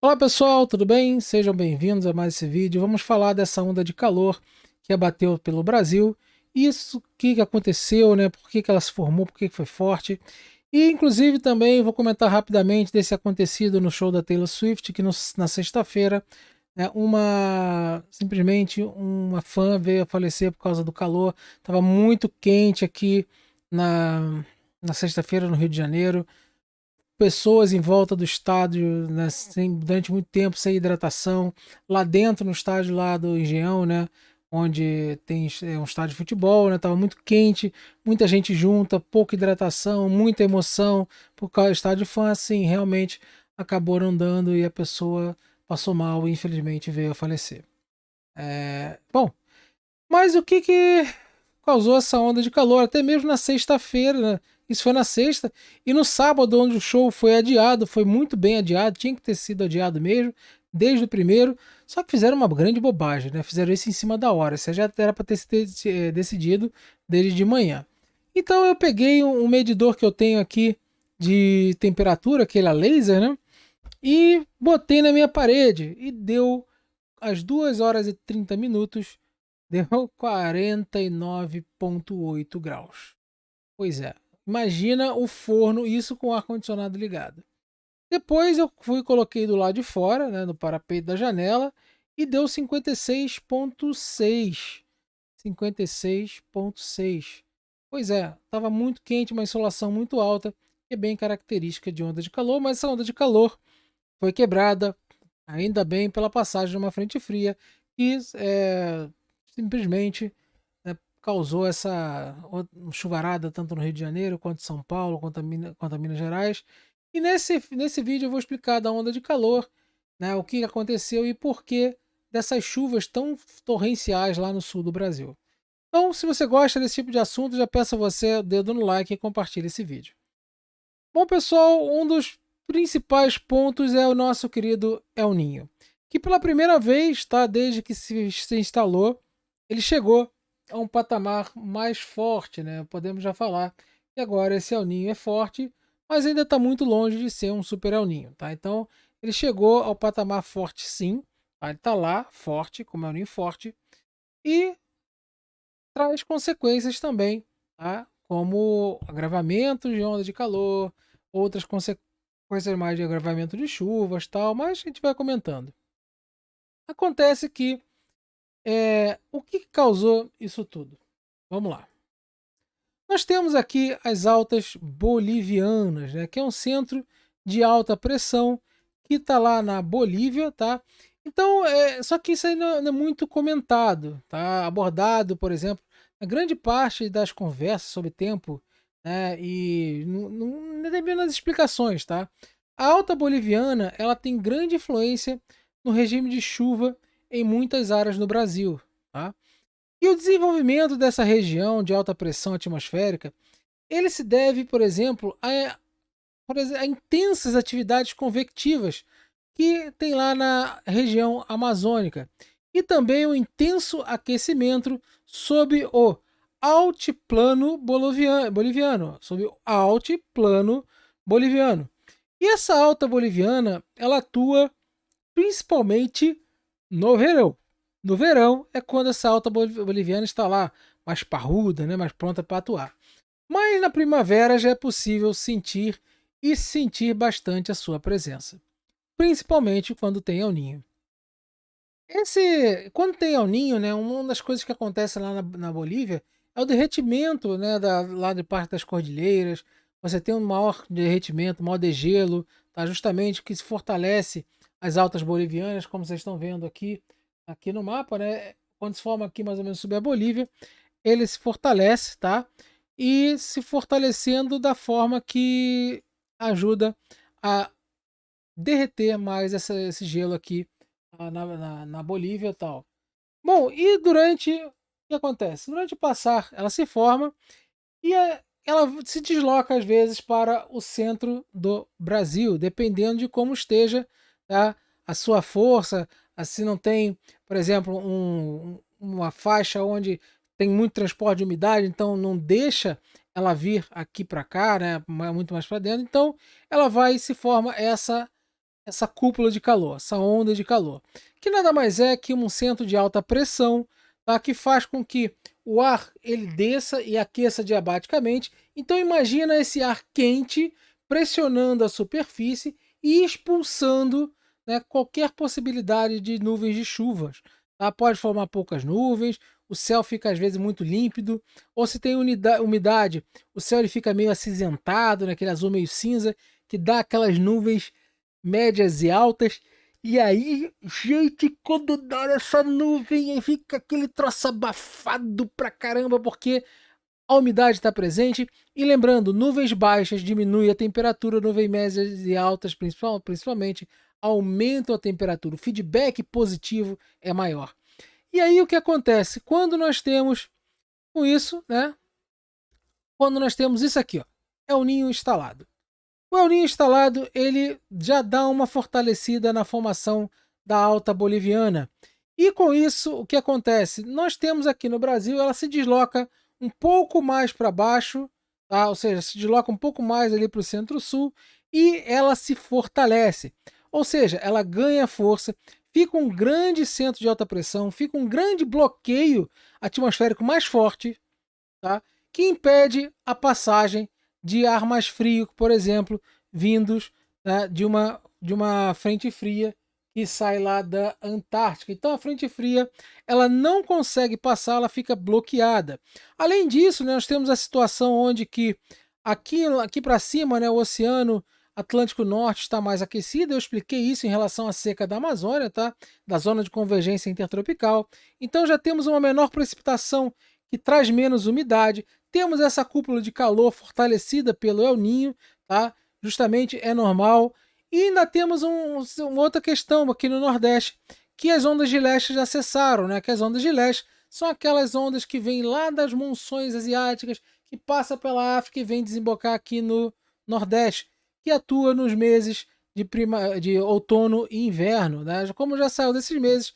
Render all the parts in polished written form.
Olá pessoal, tudo bem? Sejam bem-vindos a mais esse vídeo. Vamos falar dessa onda de calor que abateu pelo Brasil. Isso, o que aconteceu, né? Por que ela se formou, por que foi forte. E inclusive também vou comentar rapidamente desse acontecido no show da Taylor Swift, que na sexta-feira, né, simplesmente uma fã veio a falecer por causa do calor. Estava muito quente aqui na sexta-feira no Rio de Janeiro, pessoas em volta do estádio, né, durante muito tempo sem hidratação, lá dentro no estádio lá do Engenhão, né, onde tem um estádio de futebol, né, tava muito quente, muita gente junta, pouca hidratação, muita emoção, por causa do estádio fã, assim, realmente acabou não dando e a pessoa passou mal e infelizmente veio a falecer. Bom, mas o que causou essa onda de calor? Até mesmo na sexta-feira, né? Isso foi na sexta. E no sábado, onde o show foi adiado, foi muito bem adiado, tinha que ter sido adiado mesmo, desde o primeiro. Só que fizeram uma grande bobagem, né? Fizeram isso em cima da hora. Isso já era para ter sido decidido desde de manhã. Então eu peguei um medidor que eu tenho aqui de temperatura, aquele a laser, né? E botei na minha parede. E deu às 2 horas e 30 minutos, deu 49,8 graus. Pois é, imagina o forno, isso com o ar-condicionado ligado. Depois eu fui e coloquei do lado de fora, né, no parapeito da janela, e deu 56,6. 56,6. Pois é, estava muito quente, uma insolação muito alta, que é bem característica de onda de calor, mas essa onda de calor foi quebrada, ainda bem, pela passagem de uma frente fria, que simplesmente, né, causou essa chuvarada tanto no Rio de Janeiro, quanto em São Paulo, quanto a Minas Gerais. E nesse vídeo eu vou explicar da onda de calor, né, o que aconteceu e por que dessas chuvas tão torrenciais lá no sul do Brasil. Então, se você gosta desse tipo de assunto, já peço a você o dedo no like e compartilhe esse vídeo. Bom, pessoal, um dos principais pontos é o nosso querido El Ninho, que pela primeira vez, tá, desde que se instalou, ele chegou a um patamar mais forte, né? Podemos já falar que agora esse El Ninho é forte, mas ainda está muito longe de ser um super El Ninho, tá? Então, ele chegou ao patamar forte, sim, tá? Ele está lá, forte, como El Ninho forte, e traz consequências também, tá? Como agravamento de onda de calor, outras consequências mais de agravamento de chuvas, tal, mas a gente vai comentando. Acontece que o que causou isso tudo? Vamos lá. Nós temos aqui as altas bolivianas, né, que é um centro de alta pressão que está lá na Bolívia, tá? Então, só que isso aí não é muito comentado, tá? Abordado, por exemplo, a grande parte das conversas sobre tempo, né, e não tem nas explicações, tá? A alta boliviana, ela tem grande influência no regime de chuva em muitas áreas no Brasil, tá? E o desenvolvimento dessa região de alta pressão atmosférica, ele se deve, por exemplo, a intensas atividades convectivas que tem lá na região amazônica e também o intenso aquecimento sob o altiplano boliviano, sob o altiplano boliviano. E essa alta boliviana, ela atua principalmente no verão. No verão é quando essa alta boliviana está lá mais parruda, né, mais pronta para atuar. Mas na primavera já é possível sentir e sentir bastante a sua presença, principalmente quando tem El Ninho. Quando tem El Ninho, né, uma das coisas que acontece lá na Bolívia é o derretimento, né, lá de parte das cordilheiras. Você tem um maior derretimento, um maior degelo, tá? Justamente que se fortalece as altas bolivianas, como vocês estão vendo aqui no mapa, né? Quando se forma aqui mais ou menos sobre a Bolívia, ele se fortalece, tá? E se fortalecendo da forma que ajuda a derreter mais esse gelo aqui na Bolívia e tal. Bom, e durante. O que acontece? Durante o passar, ela se forma e ela se desloca às vezes para o centro do Brasil, dependendo de como esteja, tá, a sua força. Se não tem, por exemplo, uma faixa onde tem muito transporte de umidade, então não deixa ela vir aqui para cá, né, muito mais para dentro. Então ela vai e se forma essa essa cúpula de calor, essa onda de calor, que nada mais é que um centro de alta pressão, tá? Que faz com que o ar ele desça e aqueça diabaticamente. Então imagina esse ar quente pressionando a superfície e expulsando, né, qualquer possibilidade de nuvens de chuvas. Tá? Pode formar poucas nuvens, o céu fica às vezes muito límpido, ou se tem umidade, o céu ele fica meio acinzentado, naquele azul meio cinza, que dá aquelas nuvens médias e altas. E aí, gente, quando dá essa nuvem, aí fica aquele troço abafado pra caramba, porque a umidade está presente. E lembrando, nuvens baixas diminuem a temperatura, nuvens médias e altas, principalmente, aumentam a temperatura. O feedback positivo é maior. E aí o que acontece? Quando nós temos com isso, né? Quando nós temos isso aqui, ó, é o ninho instalado. O El Niño instalado, ele já dá uma fortalecida na formação da alta boliviana. E com isso, o que acontece? Nós temos aqui no Brasil, ela se desloca um pouco mais para baixo, tá? Ou seja, se desloca um pouco mais ali para o centro-sul e ela se fortalece. Ou seja, ela ganha força, fica um grande centro de alta pressão, fica um grande bloqueio atmosférico mais forte, tá? Que impede a passagem de ar mais frio, por exemplo, vindos, né, de uma frente fria que sai lá da Antártica. Então a frente fria ela não consegue passar, ela fica bloqueada. Além disso, né, nós temos a situação onde que aqui para cima, né, o Oceano Atlântico Norte está mais aquecido. Eu expliquei isso em relação à seca da Amazônia, tá? Da zona de convergência intertropical. Então já temos uma menor precipitação que traz menos umidade. Temos essa cúpula de calor fortalecida pelo El Niño, tá? Justamente é normal. E ainda temos uma outra questão aqui no Nordeste, que as ondas de leste já cessaram, né? Que as ondas de leste são aquelas ondas que vêm lá das monções asiáticas, que passa pela África e vem desembocar aqui no Nordeste, que atua nos meses de outono e inverno, né? Como já saiu desses meses,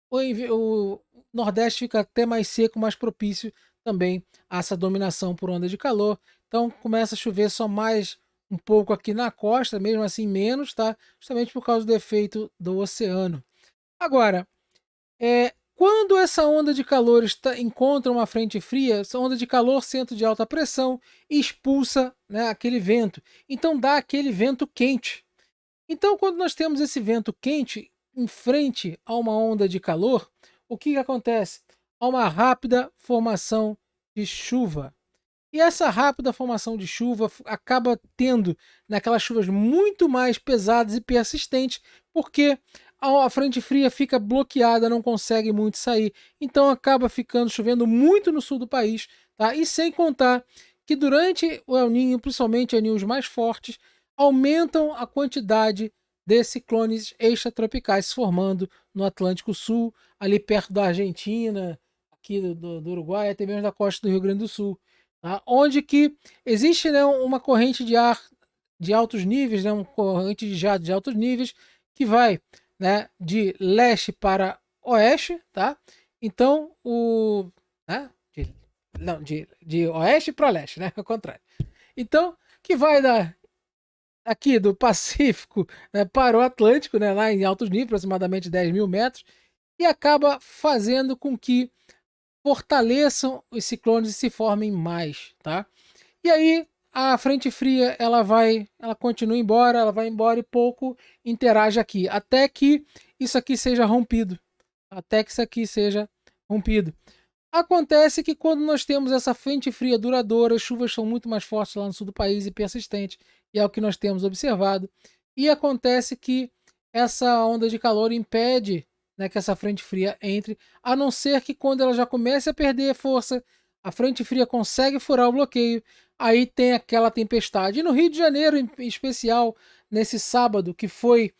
o Nordeste fica até mais seco, mais propício também a essa dominação por onda de calor. Então começa a chover só mais um pouco aqui na costa, mesmo assim menos, tá? Justamente por causa do efeito do oceano. Agora, quando essa onda de calor encontra uma frente fria, essa onda de calor, centro de alta pressão, expulsa, né, aquele vento. Então dá aquele vento quente. Então, quando nós temos esse vento quente em frente a uma onda de calor, o que acontece? Há uma rápida formação de chuva. E essa rápida formação de chuva acaba tendo naquelas chuvas muito mais pesadas e persistentes, porque a frente fria fica bloqueada, não consegue muito sair. Então acaba ficando chovendo muito no sul do país, tá? E sem contar que durante o El Niño, principalmente El Niños mais fortes, aumentam a quantidade de ciclones extratropicais se formando no Atlântico Sul, ali perto da Argentina, aqui do Uruguai, até mesmo da costa do Rio Grande do Sul. Tá? Onde que existe, né, uma corrente de ar de altos níveis, né, uma corrente de jato de altos níveis que vai, né, de leste para oeste, tá? Então né, não, de oeste para leste, né, ao contrário. Então, que vai aqui do Pacífico, né, para o Atlântico, né, lá em altos níveis, aproximadamente 10.000 metros, e acaba fazendo com que fortaleçam os ciclones e se formem mais, tá? E aí a frente fria ela continua embora, ela vai embora e pouco interage aqui, até que isso aqui seja rompido, até que isso aqui seja rompido. Acontece que quando nós temos essa frente fria duradoura, as chuvas são muito mais fortes lá no sul do país e persistentes, e é o que nós temos observado. E acontece que essa onda de calor impede, né, que essa frente fria entre, a não ser que quando ela já comece a perder força, a frente fria consegue furar o bloqueio, aí tem aquela tempestade. E no Rio de Janeiro, em especial, nesse sábado que foi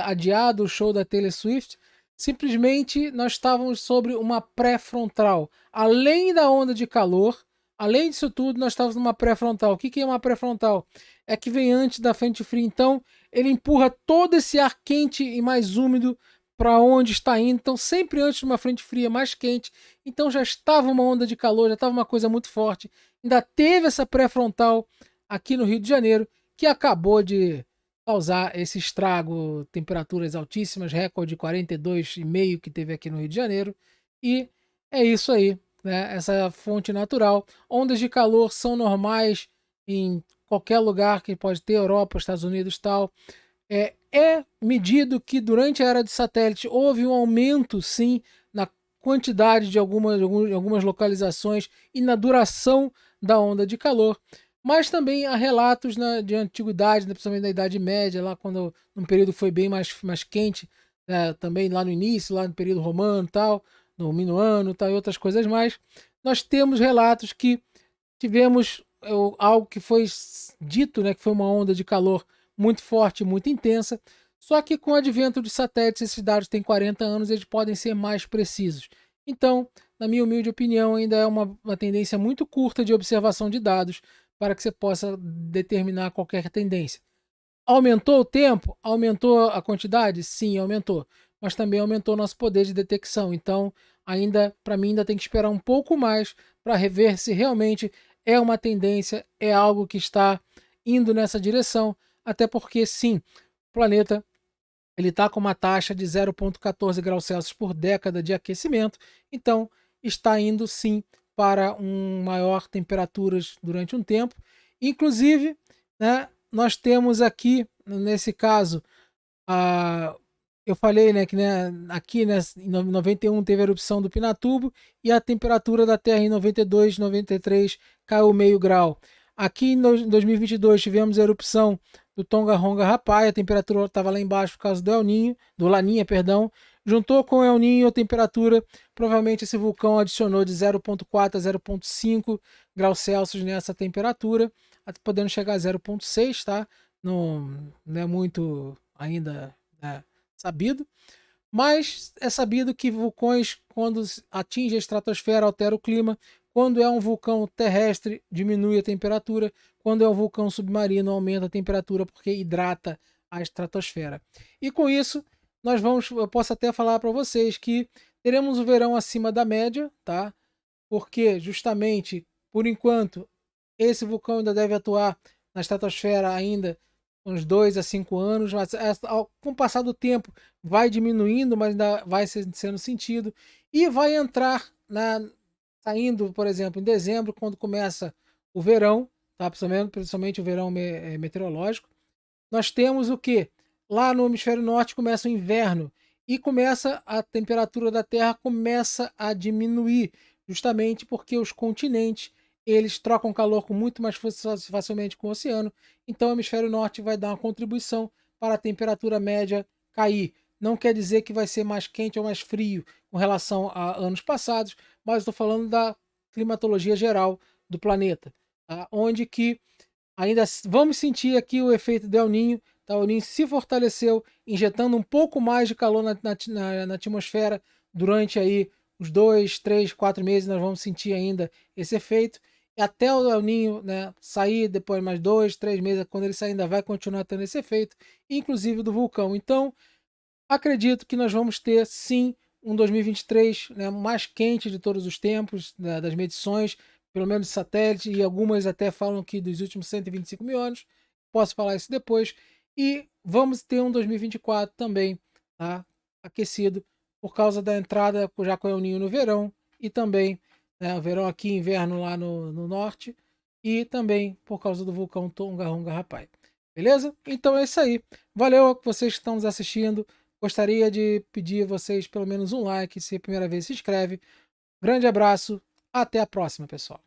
adiado o show da Taylor Swift, simplesmente nós estávamos sobre uma pré-frontal. Além da onda de calor, além disso tudo, nós estávamos numa pré-frontal. O que é uma pré-frontal? É que vem antes da frente fria. Então, ele empurra todo esse ar quente e mais úmido para onde está indo. Então, sempre antes de uma frente fria mais quente. Então, já estava uma onda de calor, já estava uma coisa muito forte. Ainda teve essa pré-frontal aqui no Rio de Janeiro, que acabou de causar esse estrago, temperaturas altíssimas, recorde 42,5 que teve aqui no Rio de Janeiro. E é isso aí, né? Essa fonte natural. Ondas de calor são normais em qualquer lugar que pode ter, Europa, Estados Unidos, tal. É medido que durante a era de satélite houve um aumento, sim, na quantidade de algumas localizações e na duração da onda de calor, mas também há relatos de antiguidade, principalmente da Idade Média, lá quando um período foi bem mais quente, né, também lá no início, lá no período romano, tal, no minuano, tal, e outras coisas mais. Nós temos relatos que tivemos algo que foi dito, né, que foi uma onda de calor muito forte, muito intensa. Só que com o advento de satélites, esses dados têm 40 anos, eles podem ser mais precisos. Então, na minha humilde opinião, ainda é uma tendência muito curta de observação de dados para que você possa determinar qualquer tendência. Aumentou o tempo? Aumentou a quantidade? Sim, aumentou. Mas também aumentou o nosso poder de detecção. Então, ainda, para mim, ainda tem que esperar um pouco mais para rever se realmente é uma tendência, é algo que está indo nessa direção. Até porque, sim, o planeta ele está com uma taxa de 0,14 graus Celsius por década de aquecimento. Então, está indo sim para maior temperaturas durante um tempo. Inclusive, né, nós temos aqui, nesse caso, eu falei, né, que né, aqui, né, em 91 teve a erupção do Pinatubo e a temperatura da Terra em 92, 93 caiu meio grau. Aqui em 2022 tivemos a erupção do Tonga-Ronga Rapai, a temperatura estava lá embaixo por causa do El Ninho, do Laninha, perdão. Juntou com o El Ninho a temperatura, provavelmente esse vulcão adicionou de 0,4 a 0,5 graus Celsius nessa temperatura, podendo chegar a 0,6, tá? Não é muito ainda, né, sabido, mas é sabido que vulcões, quando atingem a estratosfera, altera o clima. Quando é um vulcão terrestre, diminui a temperatura. Quando é um vulcão submarino, aumenta a temperatura porque hidrata a estratosfera. E com isso, eu posso até falar para vocês que teremos o verão acima da média, tá? Porque justamente, por enquanto, esse vulcão ainda deve atuar na estratosfera ainda uns 2 a 5 anos, mas com o passar do tempo vai diminuindo, mas ainda vai sendo sentido e vai entrar saindo, por exemplo, em dezembro, quando começa o verão, tá? Principalmente o verão meteorológico. Nós temos o que? Lá no hemisfério norte começa o inverno e começa a temperatura da Terra começa a diminuir, justamente porque os continentes eles trocam calor com muito mais facilmente com o oceano. Então o hemisfério norte vai dar uma contribuição para a temperatura média cair. Não quer dizer que vai ser mais quente ou mais frio com relação a anos passados, mas estou falando da climatologia geral do planeta, tá? Onde que ainda vamos sentir aqui o efeito do El Ninho. Tá? O El Ninho se fortaleceu, injetando um pouco mais de calor na atmosfera durante aí os 2, 3, 4 meses. Nós vamos sentir ainda esse efeito. E até o El Ninho, né, sair depois mais 2, 3 meses, quando ele sair, ainda vai continuar tendo esse efeito, inclusive do vulcão. Então, acredito que nós vamos ter sim um 2023, né, mais quente de todos os tempos, né, das medições, pelo menos de satélite, e algumas até falam que dos últimos 125 mil anos. Posso falar isso depois. E vamos ter um 2024 também, tá, aquecido por causa da entrada já com o El Ninho no verão e também, né, o verão aqui, inverno lá no norte, e também por causa do vulcão Tonga-Ronga Rapai. Beleza? Então é isso aí. Valeu a vocês que estão nos assistindo. Gostaria de pedir a vocês pelo menos um like, se é a primeira vez se inscreve. Grande abraço, até a próxima, pessoal.